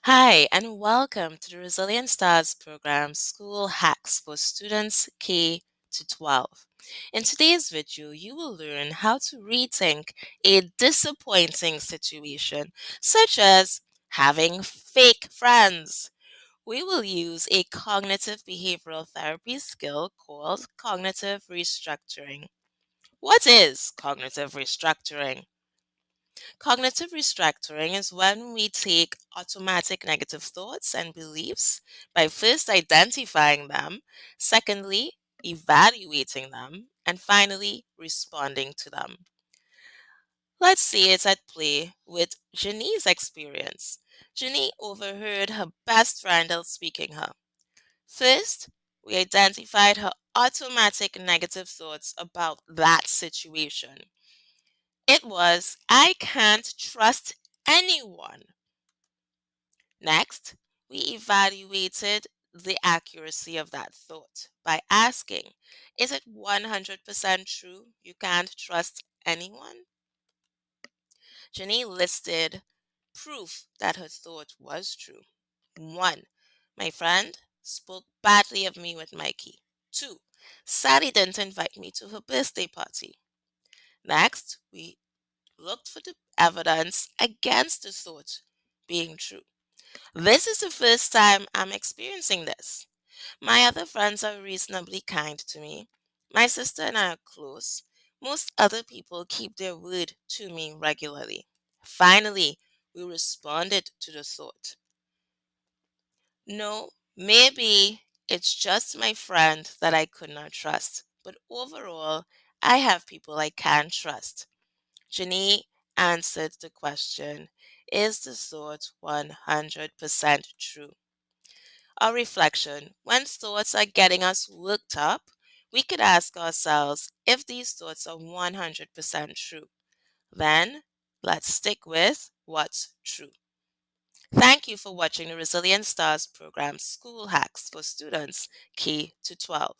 Hi, and welcome to the Resilient Stars program School Hacks for Students K to 12. In today's video, you will learn how to rethink a disappointing situation, such as having fake friends. We will use a cognitive behavioral therapy skill called cognitive restructuring. What is cognitive restructuring? Cognitive restructuring is when we take automatic negative thoughts and beliefs by first identifying them, secondly, evaluating them, and finally, responding to them. Let's see it at play with Janine's experience. Janine overheard her best friend out speaking her. First, we identified her automatic negative thoughts about that situation. It was, I can't trust anyone. Next, we evaluated the accuracy of that thought by asking, is it 100% true you can't trust anyone? Jenny listed proof that her thought was true. 1. My friend spoke badly of me with Mikey. 2. Sally didn't invite me to her birthday party. Next, we looked for the evidence against the thought being true. This is the first time I'm experiencing this. My other friends are reasonably kind to me. My sister and I are close. Most other people keep their word to me regularly. Finally, we responded to the thought. No, maybe it's just my friend that I could not trust, but overall, I have people I can trust. Jenny answered the question, is the thought 100% true? A reflection. When thoughts are getting us worked up, we could ask ourselves if these thoughts are 100% true. Then let's stick with what's true. Thank you for watching the Resilient Stars program School Hacks for Students K to 12.